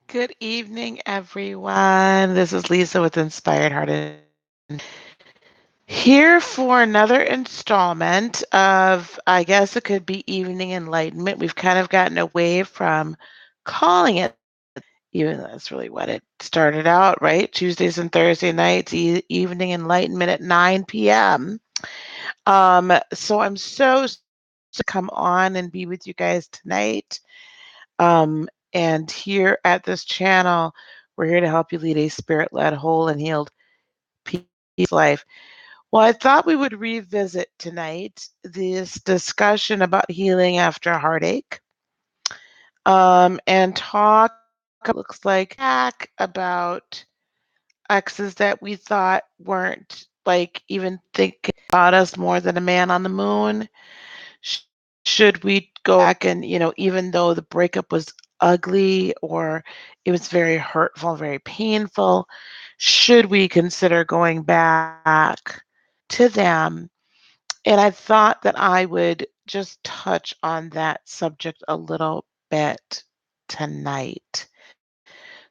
Good evening, everyone. This is Lisa with Inspired Heart. Here for another installment of, I guess it could be evening enlightenment. We've kind of gotten away from calling it, even though that's really what it started out, right? Tuesdays and Thursday nights, evening enlightenment at 9 p.m. So I'm so to come on and be with you guys tonight. And here at this channel, we're here to help you lead a spirit-led, whole, and healed peace life. Well, I thought we would revisit tonight this discussion about healing after a heartache, and talk, looks like, back about exes that we thought weren't like even thinking about us more than a man on the moon. Should we go back and, even though the breakup was ugly or it was very hurtful, very painful, should we consider going back to them? And I thought that I would just touch on that subject a little bit tonight.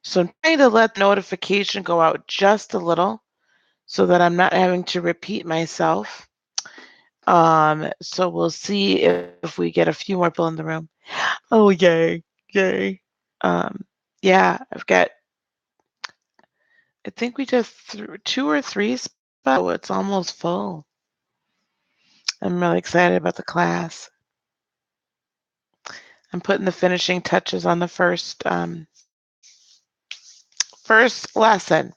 So I'm trying to let the notification go out just a little so that I'm not having to repeat myself. So we'll see if we get a few more people in the room. Oh, yay, yay. Um, yeah, I think we just two or three spots. Oh, it's almost full. I'm really excited about the class. I'm putting the finishing touches on the first lesson.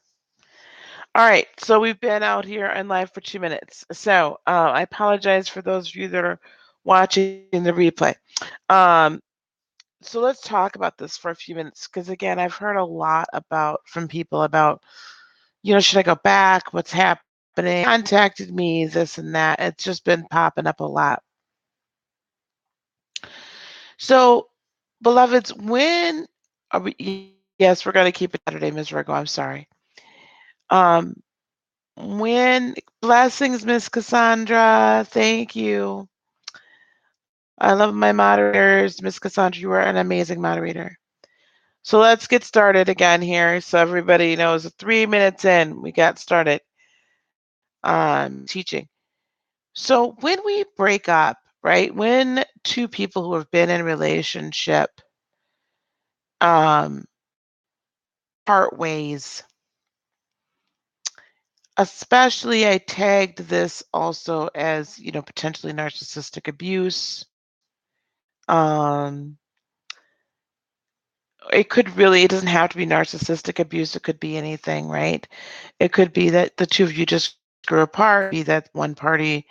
All right, so we've been out here in live for 2 minutes. So I apologize for those of you that are watching the replay. So let's talk about this for a few minutes because, again, I've heard a lot from people about, should I go back? What's happening? Contacted me, this and that. It's just been popping up a lot. So, beloveds, when are we? Yes, we're going to keep it Saturday, Ms. Virgo. I'm sorry. When blessings, Miss Cassandra. Thank you. I love my moderators. Miss Cassandra, you are an amazing moderator. So let's get started again here so everybody knows 3 minutes in, we got started teaching. So when we break up, right, when two people who have been in relationship part ways, especially I tagged this also as, potentially narcissistic abuse. It doesn't have to be narcissistic abuse. It could be anything, right? It could be that the two of you just grew apart, be that one party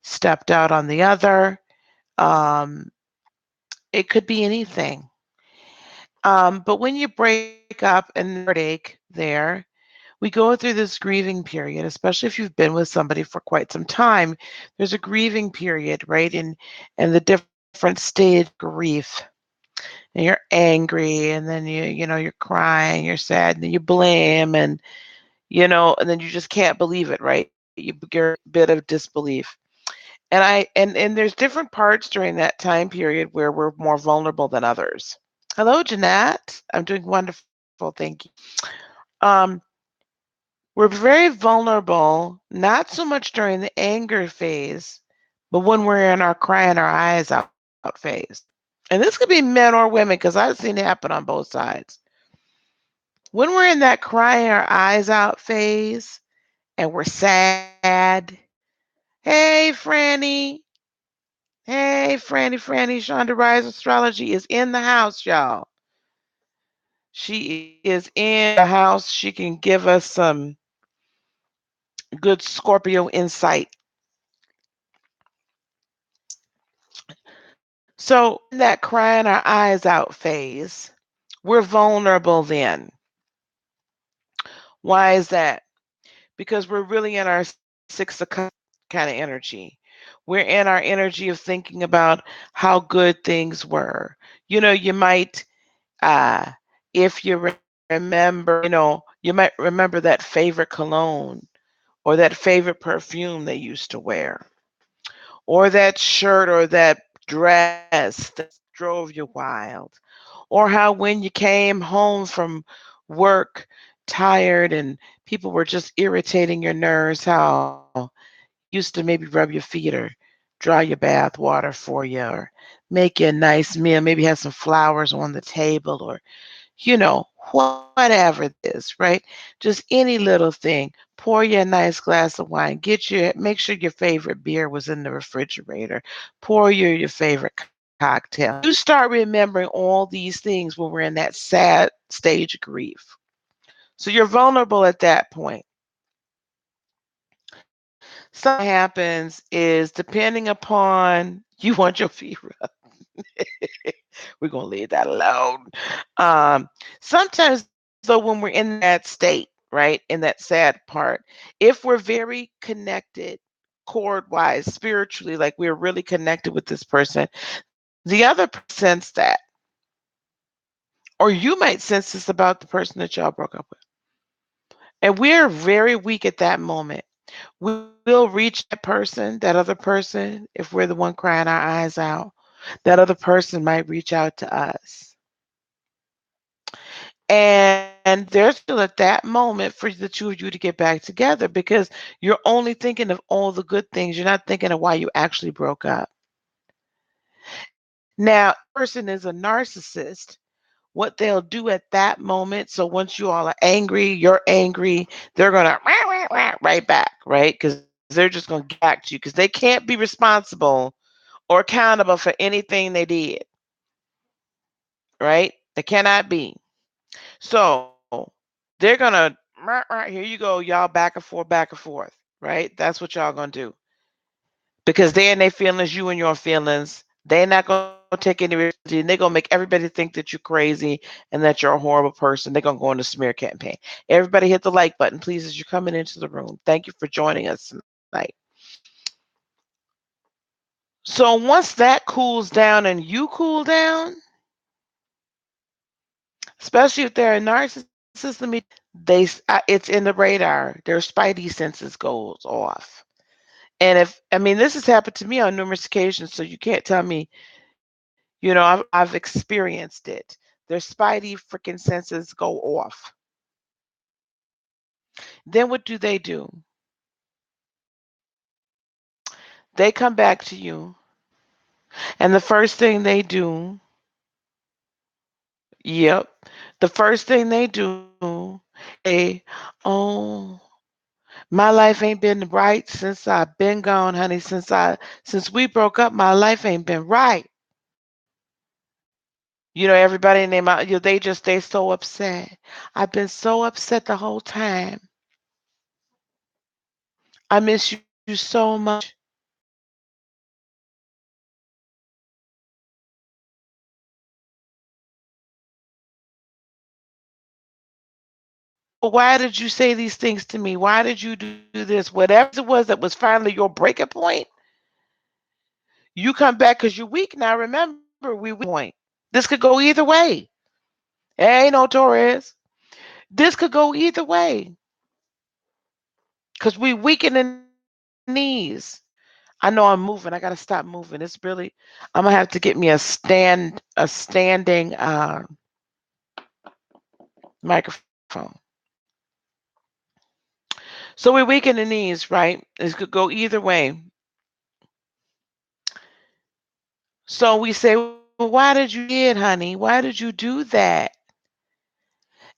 stepped out on the other. It could be anything. But when you break up and heartache there, we go through this grieving period, especially if you've been with somebody for quite some time. There's a grieving period, right? And the different stage of grief. And you're angry, and then you're crying, you're sad, and then you blame, and and then you just can't believe it, right? You get a bit of disbelief. And there's different parts during that time period where we're more vulnerable than others. Hello, Jeanette. I'm doing wonderful, thank you. We're very vulnerable, not so much during the anger phase, but when we're in our crying our eyes out phase. And this could be men or women because I've seen it happen on both sides. When we're in that crying our eyes out phase and we're sad, hey, Franny. Hey, Franny. Shonda Rise Astrology is in the house, y'all. She is in the house. She can give us some good Scorpio insight. So in that crying our eyes out phase, we're vulnerable then. Why is that? Because we're really in our Six of Cups kind of energy. We're in our energy of thinking about how good things were. You might, if you remember, you might remember that favorite cologne or that favorite perfume they used to wear or that shirt or that dress drove you wild, or how when you came home from work tired and people were just irritating your nerves, how used to maybe rub your feet or dry your bath water for you or make you a nice meal, maybe have some flowers on the table or whatever it is, right? Just any little thing. Pour you a nice glass of wine. Make sure your favorite beer was in the refrigerator. Pour you your favorite cocktail. You start remembering all these things when we're in that sad stage of grief. So you're vulnerable at that point. Something happens is depending upon you want your feet rubbed. We're gonna leave that alone. Um, Sometimes though, when we're in that state, right, in that sad part, if we're very connected, cord wise, spiritually, like we're really connected with this person, the other sense that, or you might sense this about the person that y'all broke up with, and we're very weak at that moment. We'll reach that person, that other person, if we're the one crying our eyes out. That other person might reach out to us. And there's still at that moment for the two of you to get back together because you're only thinking of all the good things. You're not thinking of why you actually broke up. Now, person is a narcissist. What they'll do at that moment, so once you all are angry, you're angry, they're going to right back, right? Because they're just going to get back to you because they can't be responsible or accountable for anything they did, right? They cannot be. So they're gonna here you go, y'all back and forth, right? That's what y'all gonna do because they're in their feelings, you and your feelings. They're not gonna take any responsibility. And they're gonna make everybody think that you're crazy and that you're a horrible person. They're gonna go on a smear campaign. Everybody hit the like button, please, as you're coming into the room. Thank you for joining us tonight. So once that cools down and you cool down, especially if they're a narcissist, it's in the radar. Their spidey senses goes off. And this has happened to me on numerous occasions, so you can't tell me, I've experienced it. Their spidey freaking senses go off. Then what do? They come back to you, and the first thing they do, yep, the first thing they do, say, "Oh, my life ain't been right since I've been gone, honey. Since we broke up, my life ain't been right." Everybody in their mouth, they so upset. I've been so upset the whole time. I miss you so much. Well, why did you say these things to me? Why did you do this? Whatever it was that was finally your breaking point, you come back because you're weak now. Remember, we point. This could go either way. Hey, no, Torres. This could go either way because we weak in the knees. I know I'm moving. I gotta stop moving. I'm gonna have to get me a standing microphone. So we're weak in the knees, right? This could go either way. So we say, well, why did you did, honey? Why did you do that?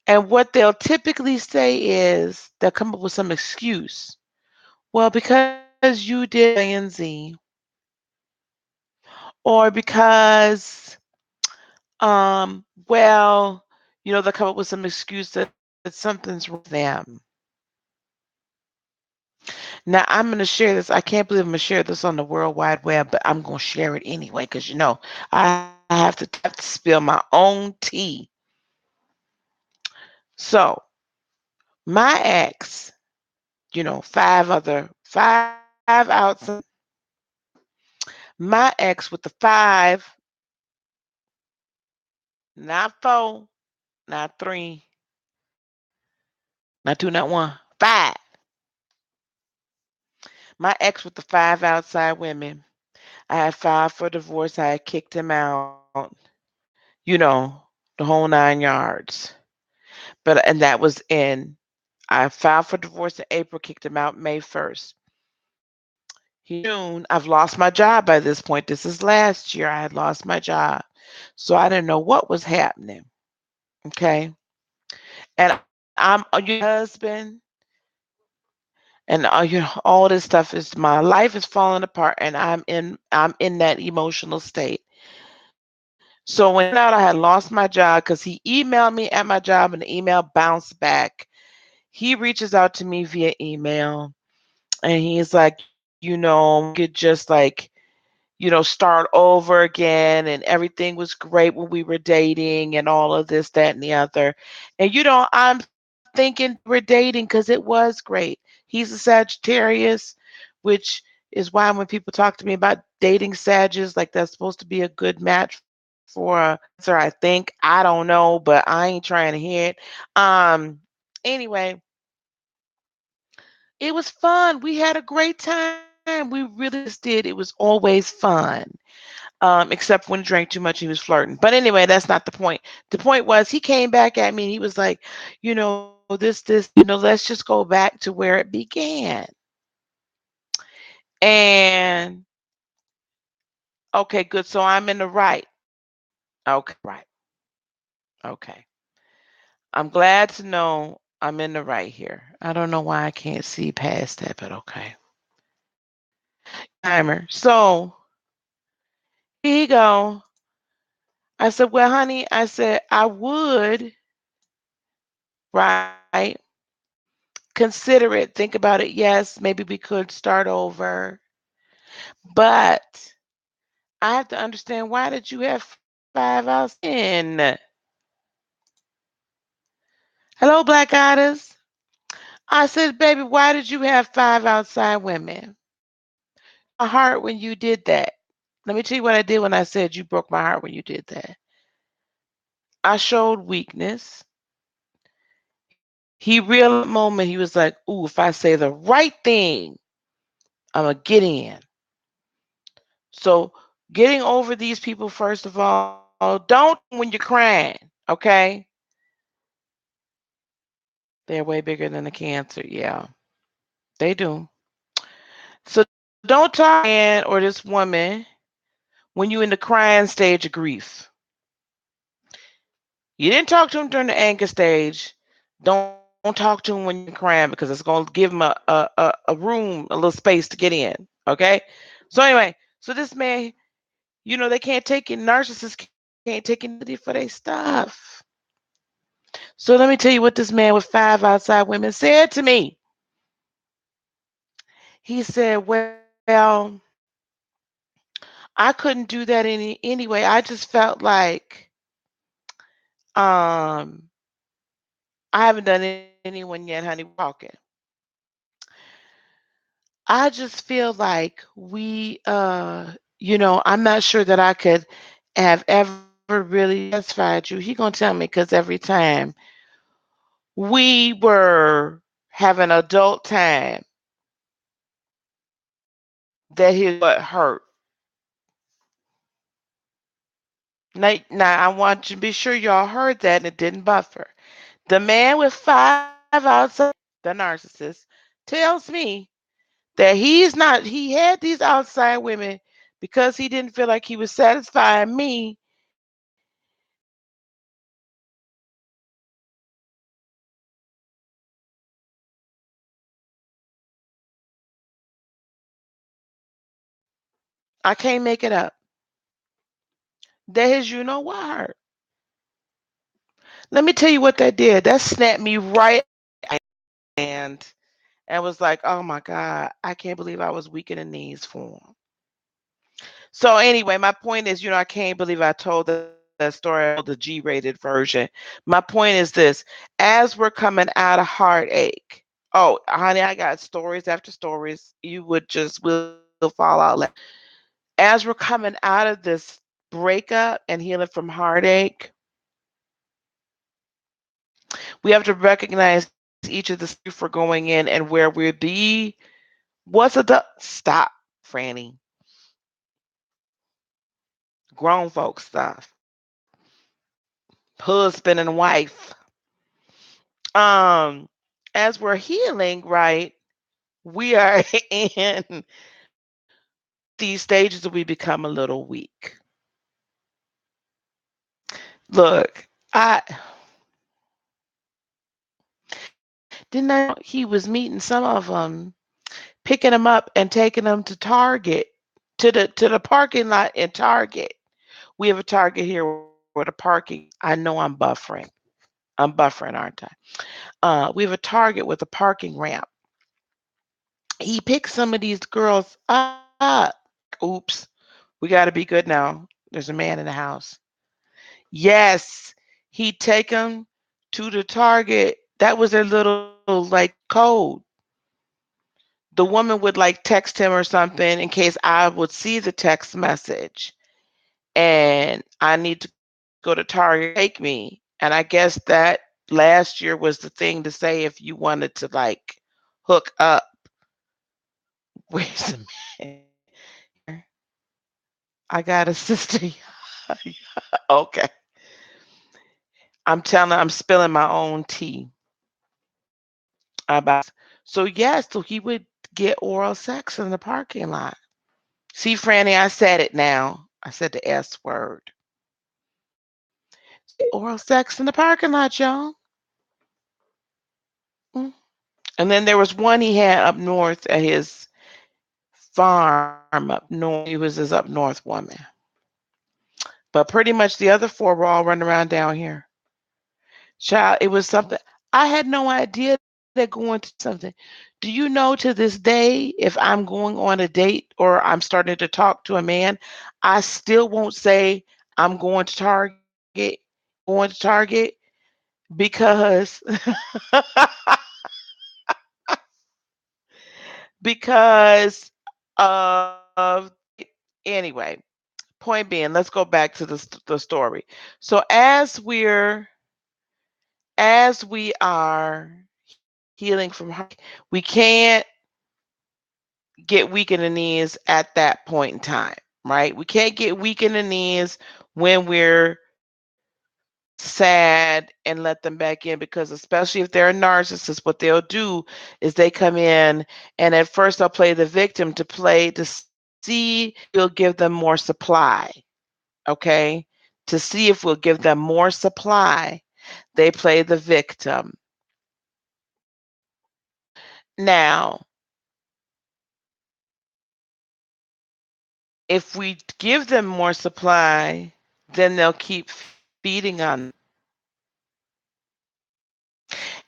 And what they'll typically say is they'll come up with some excuse. Well, because you did A and Z, or because well, they'll come up with some excuse that something's wrong with them. Now, I'm going to share this. I can't believe I'm going to share this on the World Wide Web, but I'm going to share it anyway because, I have to spill my own tea. So, my ex, five outside. My ex with the five, not four, not three, not two, not one, five. My ex with the five outside women. I had filed for divorce. I had kicked him out. you know, the whole 9 yards. And that was I filed for divorce in April, kicked him out May 1st. June, I've lost my job by this point. This is last year. I had lost my job. So I didn't know what was happening. Okay. And I'm your husband, and all this stuff is my life is falling apart, and I'm in that emotional state. So when I found out I had lost my job, because he emailed me at my job and the email bounced back. He reaches out to me via email, and he's like, we could just start over again, and everything was great when we were dating and all of this, that, and the other. And I'm thinking we're dating because it was great. He's a Sagittarius, which is why when people talk to me about dating Sagittarius, like that's supposed to be a good match for Cancer, I think. I don't know, but I ain't trying to hear it. Anyway, it was fun. We had a great time. We really just did. It was always fun. Except when he drank too much, he was flirting. But anyway, that's not the point. The point was he came back at me and he was like, let's just go back to where it began. And okay, good. So I'm in the right. Okay, right. Okay. I'm glad to know I'm in the right here. I don't know why I can't see past that, but okay. Timer. So here you go. I said, well, honey, I said, I would, right? Consider it, think about it. Yes, maybe we could start over. But I have to understand, why did you have 5 outside men? Hello, Black Goddess. I said, baby, why did you have 5 outside women? My heart when you did that. Let me tell you what I did when I said you broke my heart when you did that. I showed weakness. He realized that moment, he was like, ooh, if I say the right thing, I'm going to get in. So getting over these people, first of all, don't when you're crying, okay? They're way bigger than the cancer. Yeah, they do. So don't talk to man or this woman when you're in the crying stage of grief. You didn't talk to him during the anger stage. Don't talk to him when you're crying, because it's going to give him a room, a little space to get in. Okay? So anyway, so this man, they can't take it. Narcissists can't take anything for their stuff. So let me tell you what this man with 5 outside women said to me. He said, well, I couldn't do that anyway. I just felt like um I haven't done anyone yet, honey. We're talking. I just feel like I'm not sure that I could have ever really satisfied you. He gonna tell me, because every time we were having adult time, that his butt hurt. Now I want you to be sure y'all heard that and it didn't buffer. The man with 5 outside, the narcissist, tells me that he had these outside women because he didn't feel like he was satisfying me. I can't make it up. That is, what? Let me tell you what that did. That snapped me right and was like, oh my God, I can't believe I was weak in the knees for him. So anyway, my point is, I can't believe I told that story. I told the G-rated version. My point is this: as we're coming out of heartache, oh, honey, I got stories after stories. You will fall out laughing. As we're coming out of this breakup and healing from heartache, we have to recognize each of the steps for going in and where we'll be. Stop, Franny. grown folk stuff. Husband and wife. Um, as we're healing, right, we are in these stages that we become a little weak. Look, I didn't know he was meeting some of them, picking them up and taking them to Target, to the parking lot in Target. We have a Target here where the parking. I know I'm buffering. I'm buffering, aren't I? We have a Target with a parking ramp. He picked some of these girls up. Oops, we got to be good now. There's a man in the house. Yes, he'd take them to the Target. That was their little like code. The woman would like text him or something in case I would see the text message and I need to go to Target, take me. And I guess that last year was the thing to say if you wanted to like hook up. Wait a minute. Here, I got a sister. Okay. I'm spilling my own tea about. So yes, so he would get oral sex in the parking lot. See, Franny, I said it now. I said the S word. Oral sex in the parking lot, y'all. Mm. And then there was one he had up north at his farm up north. He was his up north woman. But pretty much the other four were all running around down here. Child, it was something. I had no idea that going to something. Do you know to this day, if I'm going on a date or I'm starting to talk to a man, I still won't say I'm going to Target, going to Target because because of anyway. Point being, let's go back to the story. So as we are healing from we can't get weak in the knees at that point in time, right? We can't get weak in the knees when we're sad and let them back in because especially if they're a narcissist, what they'll do is they come in and at first they'll play the victim to see we'll give them more supply, okay? To see if we'll give them more supply, they play the victim. Now, if we give them more supply, then they'll keep feeding on.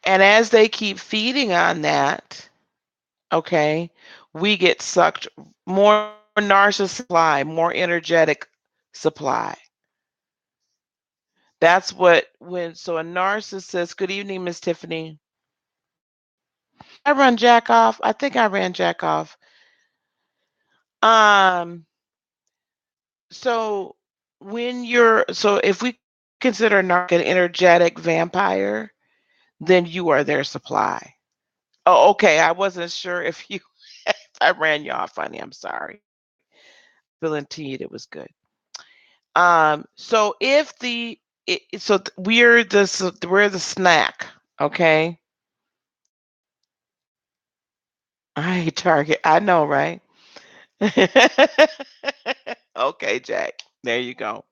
And as they keep feeding on that, okay, we get sucked more narcissist supply, more energetic supply. That's what when so a narcissist. Good evening, Miss Tiffany. Did I run Jack off? I think I ran Jack off. Um, so if we consider narc an energetic vampire, then you are their supply. Oh, okay. I wasn't sure if you if I ran you off, honey. I'm sorry. Spilling tea, it was good. So if the it, so th- we're the snack, okay? I hate Target. I know, right? Okay, Jack. There you go.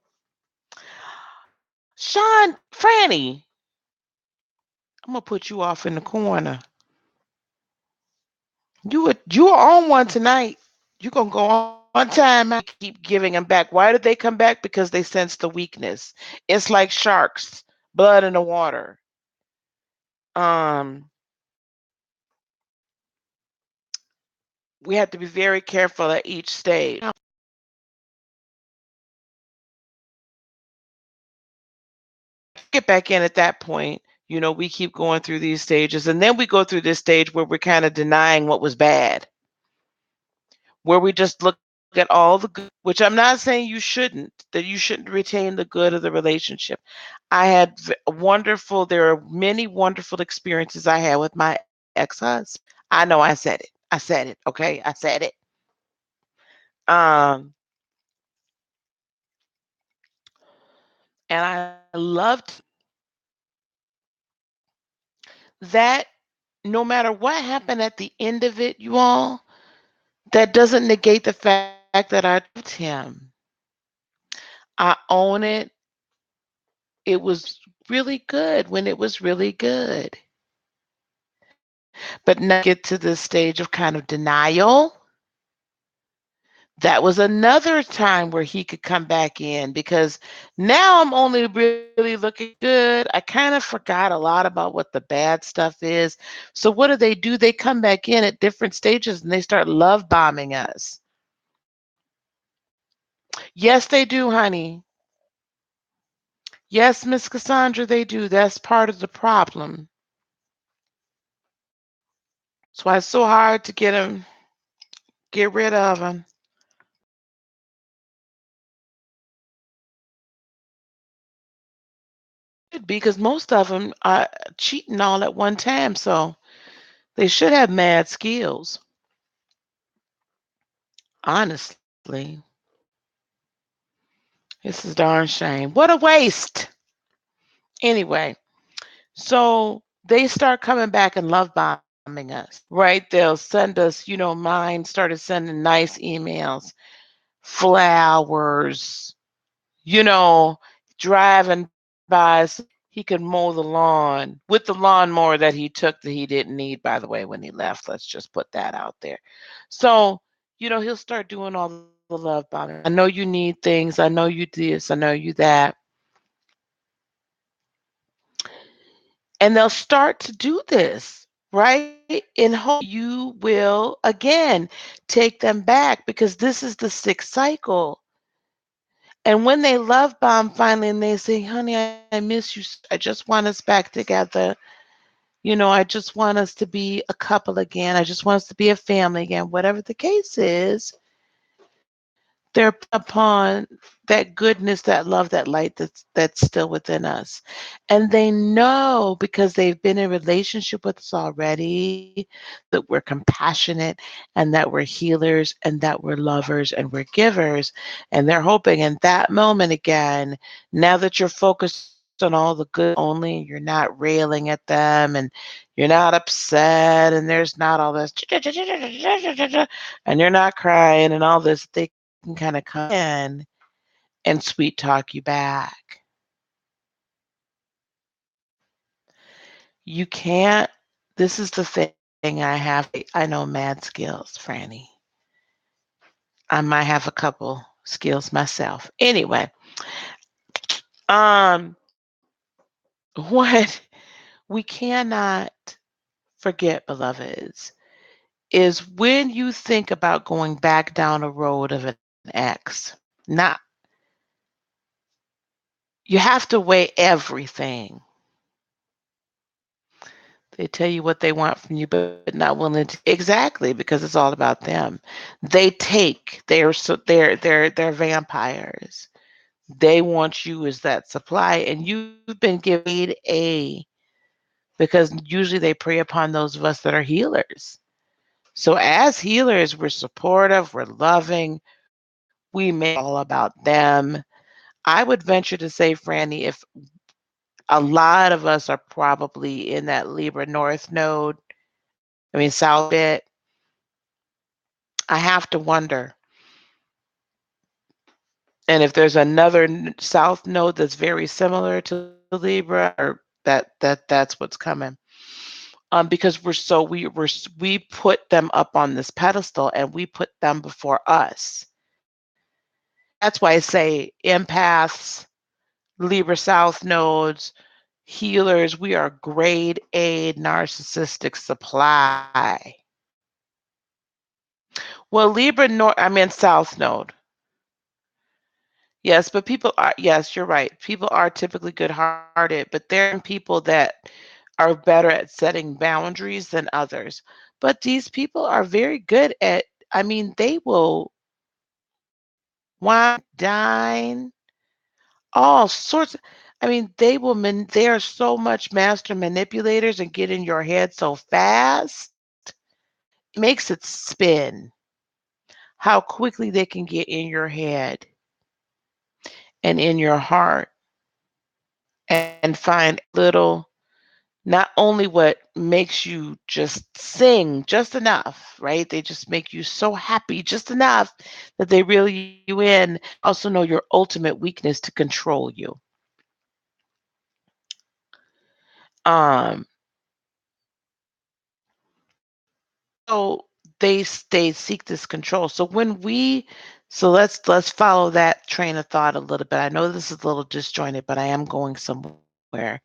Sean, Franny, I'm gonna put you off in the corner. You are on one tonight. You gonna go on time out. Keep giving them back. Why did they come back? Because they sense the weakness. It's like sharks, blood in the water. Um, we have to be very careful at each stage. Get back in at that point. We keep going through these stages, and then we go through this stage where we're kind of denying what was bad, where we just look at all the good, which I'm not saying that you shouldn't retain the good of the relationship. I had there are many wonderful experiences I had with my ex-husband. I know I said it. I said it. Okay. I said it. Um, And I loved that no matter what happened at the end of it, you all, that doesn't negate the fact that I loved him. I own it. It was really good when it was really good. But now get to this stage of kind of denial. That was another time where he could come back in because now I'm only really looking good. I kind of forgot a lot about what the bad stuff is. So what do? They come back in at different stages and they start love bombing us. Yes, they do, honey. Yes, Miss Cassandra, they do. That's part of the problem. That's why it's so hard to get rid of them. Because most of them are cheating all at one time, so they should have mad skills. Honestly, it's a darn shame. What a waste. Anyway, so they start coming back and love bombing us, right? They'll send us, mine started sending nice emails, flowers, you know, driving by so he could mow the lawn with the lawnmower that he took that he didn't need, by the way, when he left. Let's just put that out there. So, he'll start doing all the love bombing. I know you need things. I know you this. I know you that. And they'll start to do this, right? In hope you will, again, take them back because this is the sixth cycle. And when they love bomb finally and they say, honey, I miss you. I just want us back together. I just want us to be a couple again. I just want us to be a family again. Whatever the case is, they're upon that goodness, that love, that light that's still within us. And they know because they've been in relationship with us already that we're compassionate and that we're healers and that we're lovers and we're givers. And they're hoping in that moment again, now that you're focused on all the good only, you're not railing at them and you're not upset and there's not all this and you're not crying and all this, they can kind of come in and sweet talk you back. You can't, this is the thing I know mad skills, Franny. I might have a couple skills myself. Anyway, um, what we cannot forget, beloveds, is when you think about going back down a road of an ex, not you have to weigh everything. They tell you what they want from you, but not willing to exactly because it's all about them. They take. They're vampires. They want you as that supply, and you've been given a because usually they prey upon those of us that are healers. So as healers, we're supportive, we're loving, we make it all about them. I would venture to say, Franny, if a lot of us are probably in that Libra North node, I mean South bit, I have to wonder. And if there's another south node that's very similar to Libra, or that's what's coming. Because we put them up on this pedestal and we put them before us. That's why I say empaths, Libra South nodes, healers, we are grade A narcissistic supply. Well, Libra North, I meant South node. Yes, but people are, yes, you're right. People are typically good-hearted, but there are people that are better at setting boundaries than others. But these people are very good at, I mean, they will wine, dine, all sorts of, I mean, they are so much master manipulators and get in your head so fast. It makes it spin how quickly they can get in your head and in your heart. and find little, not only what makes you just sing just enough, right? They just make you so happy just enough that they reel you in. Also know your ultimate weakness to control you. Um, so they seek this control. So let's follow that train of thought a little bit. I know this is a little disjointed, but I am going somewhere.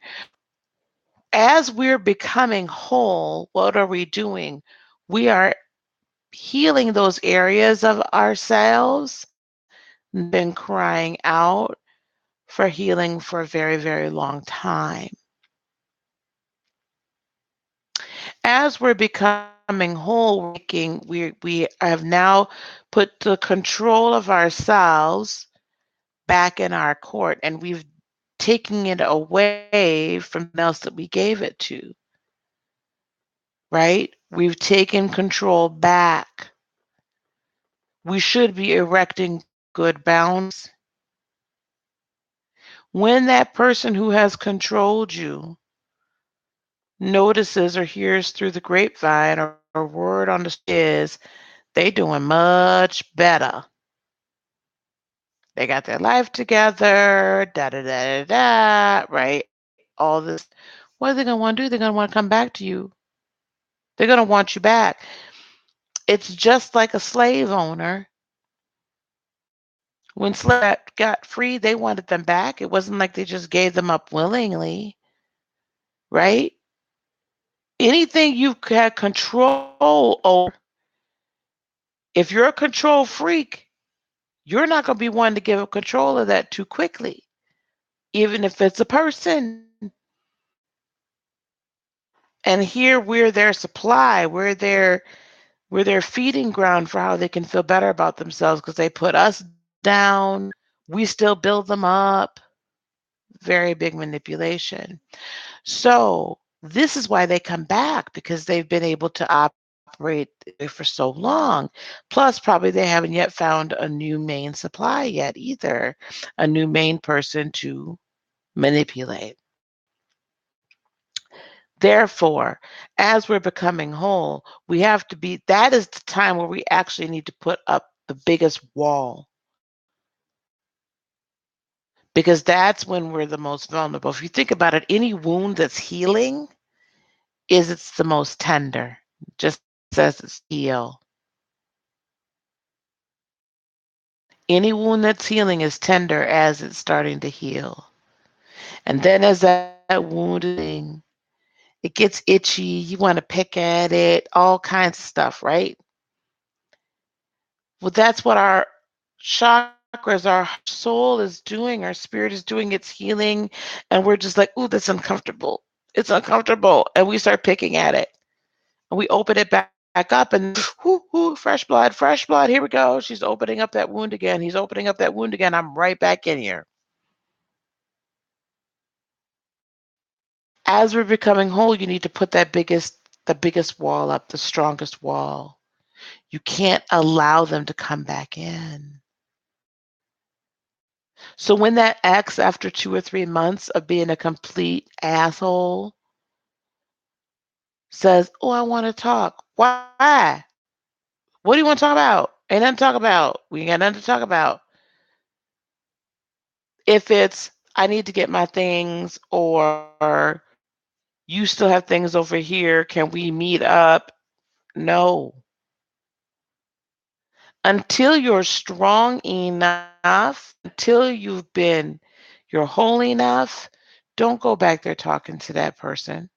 As we're becoming whole, what are we doing? We are healing those areas of ourselves, been crying out for healing for a very, very long time. As we're becoming whole, we have now put the control of ourselves back in our court, and we've taken it away from else that we gave it to, right? We've taken control back. We should be erecting good boundaries. When that person who has controlled you notices or hears through the grapevine or word on the street is they doing much better. They got their life together, da da da da da, right? All this. What are they gonna want to do? They're gonna want to come back to you. They're gonna want you back. It's just like a slave owner. When slaves got free, they wanted them back. It wasn't like they just gave them up willingly, right? Anything you had control over, if you're a control freak, you're not going to be one to give up control of that too quickly, even if it's a person. And here we're their supply, we're their feeding ground for how they can feel better about themselves because they put us down. We still build them up. Very big manipulation. So this is why they come back, because they've been able to operate for so long. Plus, probably they haven't yet found a new main supply yet either, a new main person to manipulate. Therefore, as we're becoming whole, we have to be, that is the time where we actually need to put up the biggest wall, because that's when we're the most vulnerable. If you think about it, any wound that's healing is it's the most tender, just as it's heal. Any wound that's healing is tender as it's starting to heal. And then as that wound is healing, it gets itchy, you want to pick at it, all kinds of stuff, right? Well, that's what our chakras, our soul is doing, our spirit is doing, it's healing, and we're just like, ooh, that's uncomfortable. It's uncomfortable. And we start picking at it. And we open it back up and whoo, whoo, fresh blood, here we go. She's opening up that wound again. He's opening up that wound again. I'm right back in here. As we're becoming whole, you need to put the biggest wall up, the strongest wall. You can't allow them to come back in. So when that ex, after 2 or 3 months of being a complete asshole, says, "Oh, I want to talk." Why? What do you want to talk about? Ain't nothing to talk about. We ain't got nothing to talk about. If it's, I need to get my things, or you still have things over here, can we meet up? No. Until you're strong enough, until you're whole enough, don't go back there talking to that person.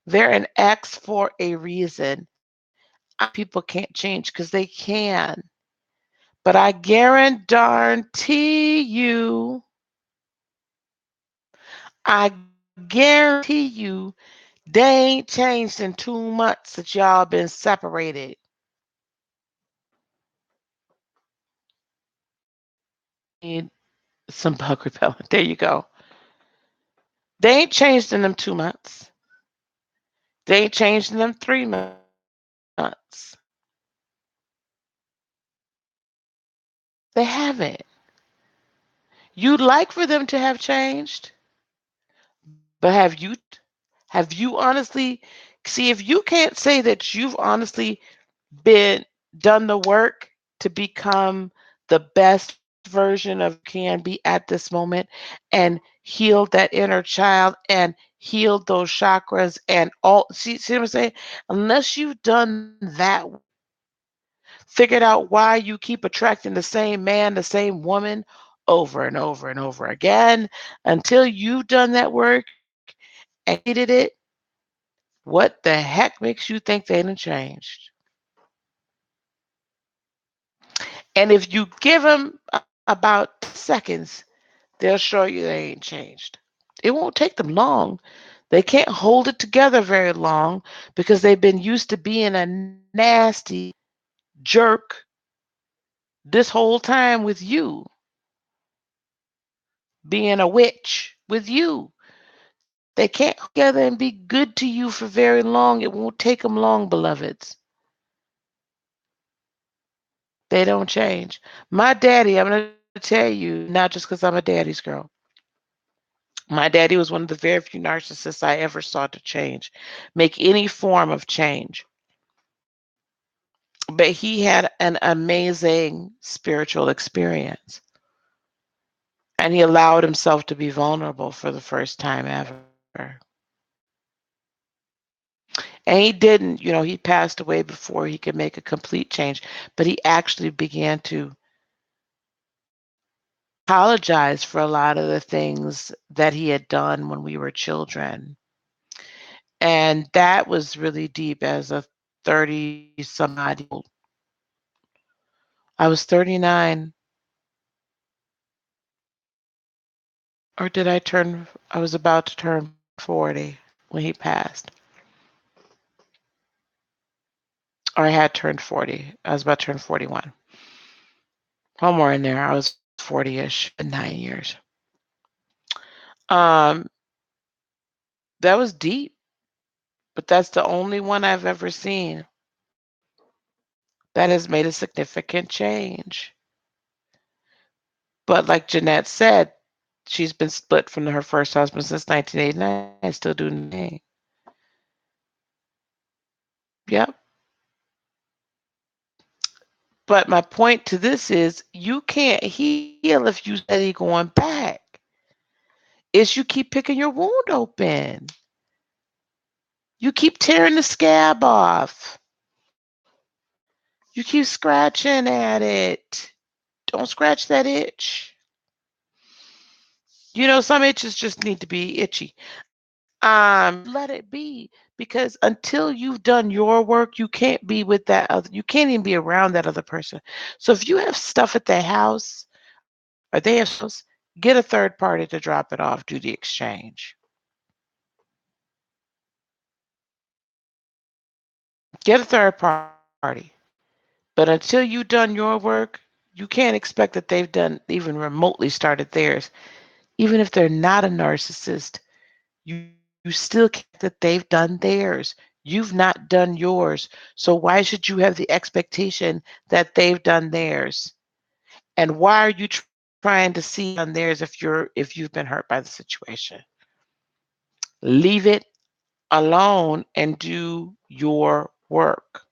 They're an ex for a reason. People can't change because they can. But I guarantee you, I guarantee you, they ain't changed in 2 months that y'all been separated. Need some bug repellent. There you go. They ain't changed in them 2 months. They ain't changed in them 3 months. They haven't. You'd like for them to have changed, But have you honestly see if you can't say that you've honestly been done the work to become the best version of can be at this moment and healed that inner child and healed those chakras and all see what I'm saying? Unless you've done that, figured out why you keep attracting the same man, the same woman over and over and over again until you've done that work and hated it, what the heck makes you think they done changed? And if you give them about seconds, they'll show you they ain't changed. It won't take them long. They can't hold it together very long because they've been used to being a nasty jerk this whole time with you, being a witch with you. They can't hold together and be good to you for very long. It won't take them long, beloveds. They don't change. My daddy, I'm going to tell you, not just because I'm a daddy's girl. My daddy was one of the very few narcissists I ever saw to change, make any form of change. But he had an amazing spiritual experience. And he allowed himself to be vulnerable for the first time ever. And he didn't, he passed away before he could make a complete change, but he actually began to apologize for a lot of the things that he had done when we were children. And that was really deep as a 30 some odd year old. I was 39, or did I was about to turn 40 when he passed. Or I had turned 40. I was about to turn 41. Somewhere in there, I was 40-ish in 9 years. Um, that was deep, but that's the only one I've ever seen that has made a significant change. But like Jeanette said, she's been split from her first husband since 1989, still doing the thing. Yep. But my point to this is you can't heal if you steady going back. It's you keep picking your wound open. You keep tearing the scab off. You keep scratching at it. Don't scratch that itch. Some itches just need to be itchy. Let it be because until you've done your work, you can't be with that other. You can't even be around that other person. So if you have stuff at their house or they have stuff, get a third party to drop it off. Do the exchange. Get a third party. But until you've done your work, you can't expect that they've done even remotely started theirs. Even if they're not a narcissist, you still can't that they've done theirs. You've not done yours. So why should you have the expectation that they've done theirs? And why are you trying to see on theirs if you've been hurt by the situation? Leave it alone and do your work.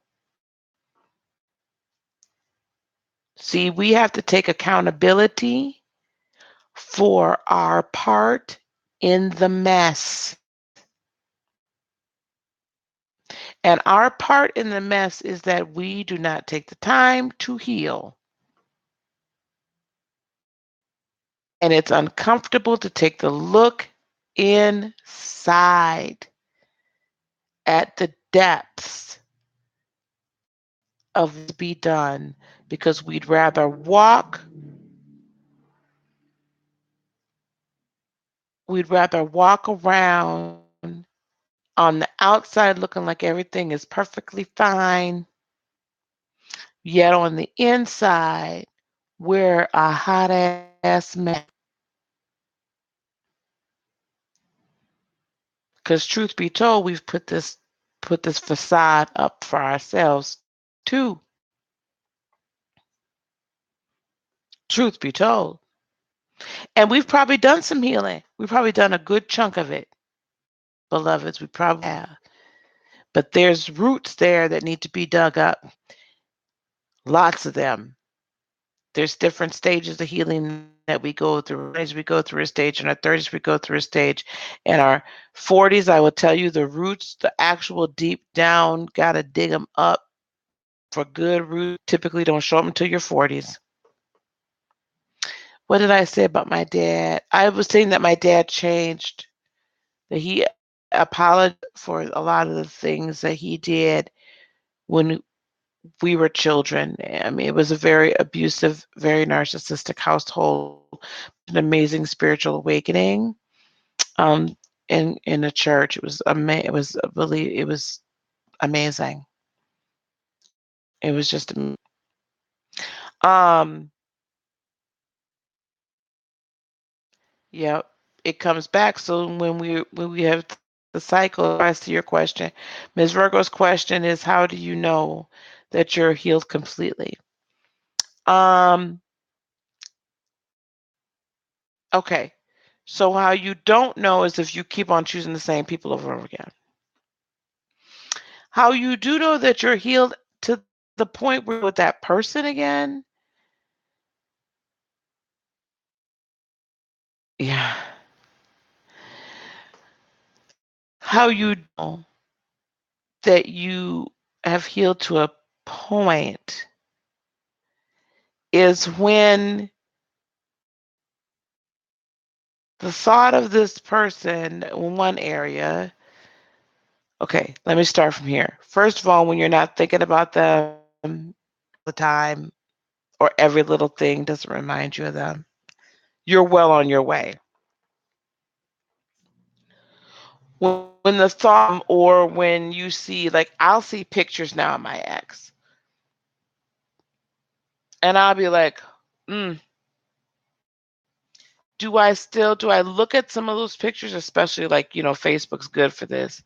See, we have to take accountability for our part in the mess. And our part in the mess is that we do not take the time to heal. And it's uncomfortable to take the look inside at the depths of what's be done because we'd rather walk around on the outside looking like everything is perfectly fine, yet on the inside, we're a hot ass mess. Because truth be told, we've put this facade up for ourselves too. Truth be told. And we've probably done some healing. We've probably done a good chunk of it. beloveds. We probably have. But there's roots there that need to be dug up. Lots of them. There's different stages of healing that we go through. As we go through a stage, in our 30s we go through a stage. In our 40s, I will tell you the roots, the actual deep down, gotta dig them up for good roots. Typically don't show up until your 40s. What did I say about my dad? I was saying that my dad changed, that he apologized for a lot of the things that he did when we were children. I mean, it was a very abusive, very narcissistic household, an amazing spiritual awakening. Um, in a church, it was it was amazing. It was just um, yeah, it comes back. So when we have the cycle, as to your question, Ms. Virgo's question is, how do you know that you're healed completely? Um, okay. So how you don't know is if you keep on choosing the same people over and over again. How you do know that you're healed to the point where with that person again? Yeah. How you know that you have healed to a point is when the thought of this person in one area. Okay, let me start from here. First of all, when you're not thinking about them the time or every little thing doesn't remind you of them, you're well on your way. When the thought, or when you see, like, I'll see pictures now of my ex, and I'll be like, do I look at some of those pictures, especially, like, Facebook's good for this.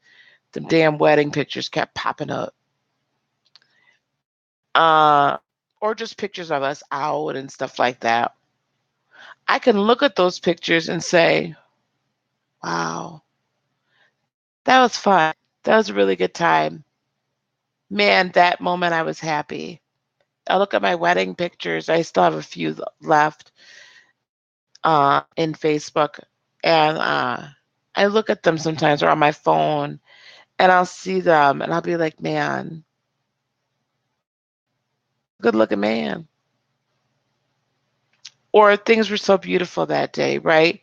The damn wedding pictures kept popping up. Uh, or just pictures of us out and stuff like that. I can look at those pictures and say, wow, that was fun. That was a really good time. Man, that moment I was happy. I look at my wedding pictures. I still have a few left in Facebook. And I look at them sometimes or on my phone and I'll see them and I'll be like, man, good looking man. Or things were so beautiful that day, right?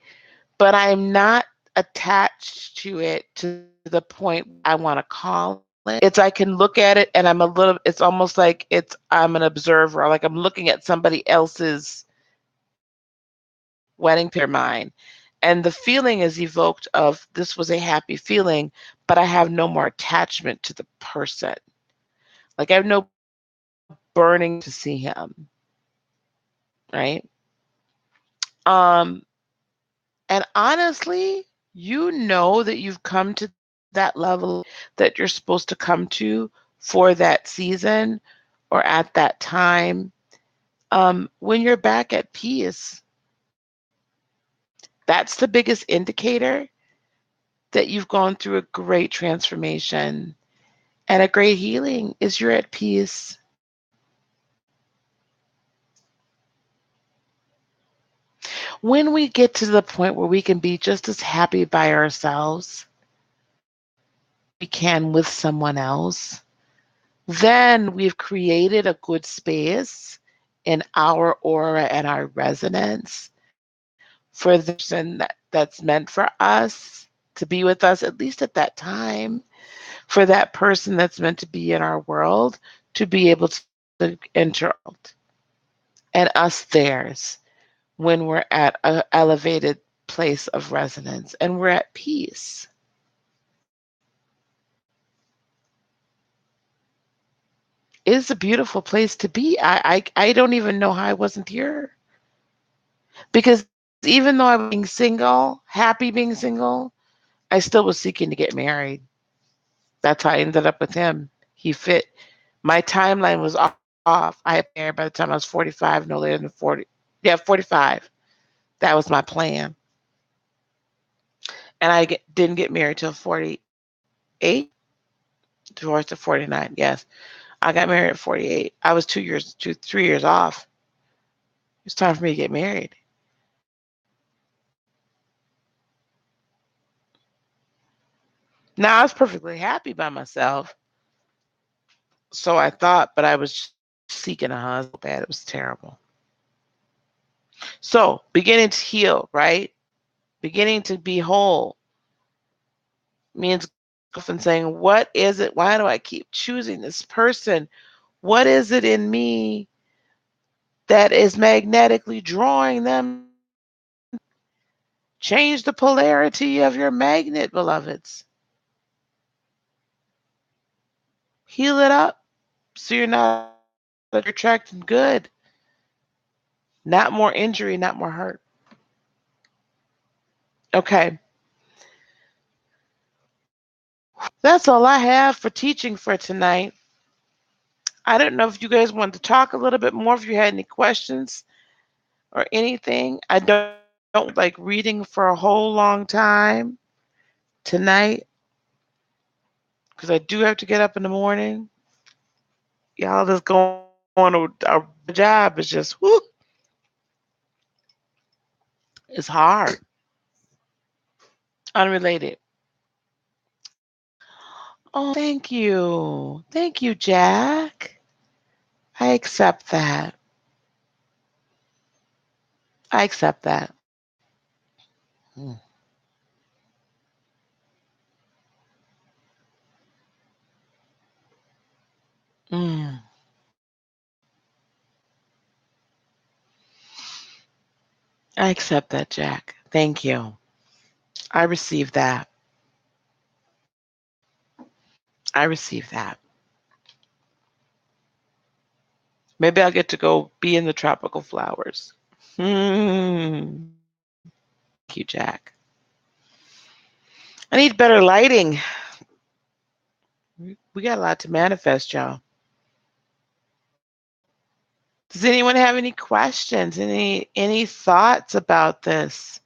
But I'm not attached to it to the point I want to call it. It's I can look at it and it's almost like I'm an observer, like I'm looking at somebody else's wedding picture, mine. And the feeling is evoked of this was a happy feeling, but I have no more attachment to the person. Like I have no burning to see him, right? Um, and honestly, you know that you've come to that level that you're supposed to come to for that season or at that time. When you're back at peace, that's the biggest indicator that you've gone through a great transformation and a great healing is you're at peace. When we get to the point where we can be just as happy by ourselves we can with someone else, then we've created a good space in our aura and our resonance for the person that's meant for us to be with us, at least at that time, for that person that's meant to be in our world to be able to enter and us theirs when we're at an elevated place of resonance and we're at peace. It is a beautiful place to be. I don't even know how I wasn't here. Because even though I was being single, happy being single, I still was seeking to get married. That's how I ended up with him. He fit. My timeline was off. I had married by the time I was 45, no later than 40. Yeah, 45. That was my plan. and didn't get married till 48. Divorced at 49. Yes, I got married at 48. I was 3 years off. It's time for me to get married. Now I was perfectly happy by myself, so I thought, but I was seeking a husband bad. It was terrible. So beginning to heal, right? Beginning to be whole means often saying, what is it? Why do I keep choosing this person? What is it in me that is magnetically drawing them? Change the polarity of your magnet, beloveds. Heal it up so you're attracting good, not more injury, not more hurt. Okay, that's all I have for teaching for tonight. I don't know if you guys want to talk a little bit more, if you had any questions or anything. I don't like reading for a whole long time tonight because I do have to get up in the morning. Y'all just going to our job is just, whoo, it's hard. Unrelated. Oh, thank you. Thank you, Jack. I accept that. I accept that. Mm. Mm. I accept that, Jack. Thank you. I receive that. I receive that. Maybe I'll get to go be in the tropical flowers. Thank you, Jack. I need better lighting. We got a lot to manifest, y'all. Does anyone have any questions? Any thoughts about this?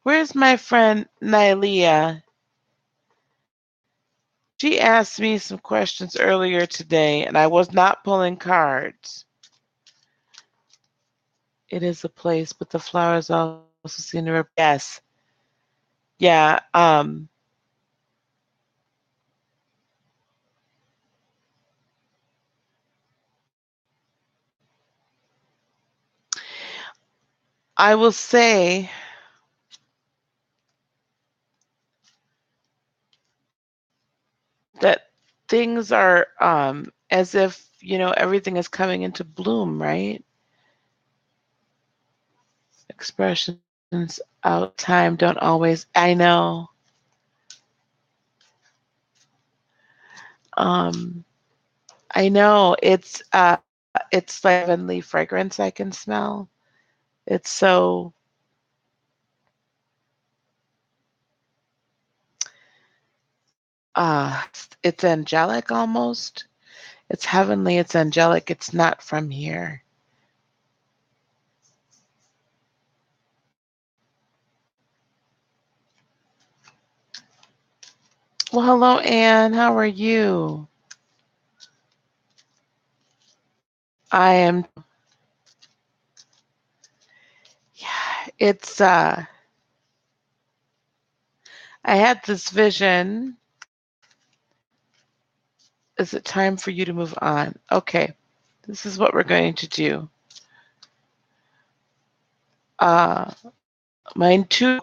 Where's my friend Nylea? She asked me some questions earlier today, and I was not pulling cards. It is a place, but the flowers also seem to yes. Yeah. I will say that things are as if, everything is coming into bloom, right? Expressions out time don't always, I know. Um, I know it's like heavenly fragrance I can smell. It's so it's angelic almost. It's heavenly, it's angelic, it's not from here. Well, hello, Anne. How are you? I am. Yeah, it's. I had this vision. Is it time for you to move on? Okay, this is what we're going to do. Uh, my two.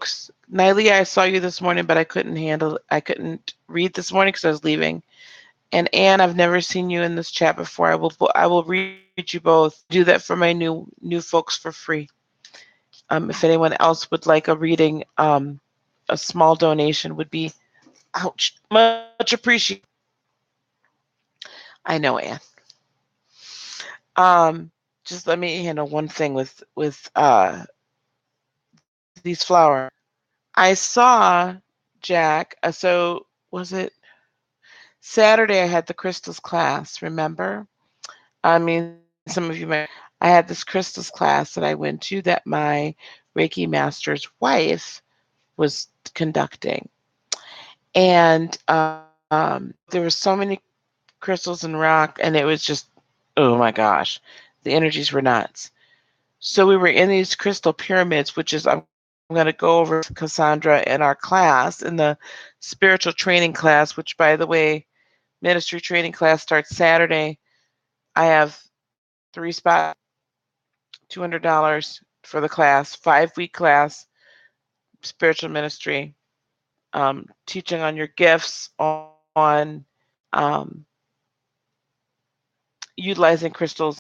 Nylea, I saw you this morning, but I couldn't read this morning because I was leaving. And Anne, I've never seen you in this chat before. I will read you both. Do that for my new folks for free. If anyone else would like a reading, a small donation would be, ouch, much appreciated. I know, Anne. Just let me handle one thing with these flowers. I saw Jack. So was it Saturday? I had the crystals class. Remember? I mean, some of you might. I had this crystals class that I went to that my Reiki master's wife was conducting. And there were so many crystals and rock, and it was just, oh my gosh, the energies were nuts. So we were in these crystal pyramids, which is, I'm going to go over with Cassandra in our class, in the spiritual training class, which, by the way, ministry training class starts Saturday. I have 3 spots, $200 for the class, 5-week class, spiritual ministry, teaching on your gifts, on um, utilizing crystals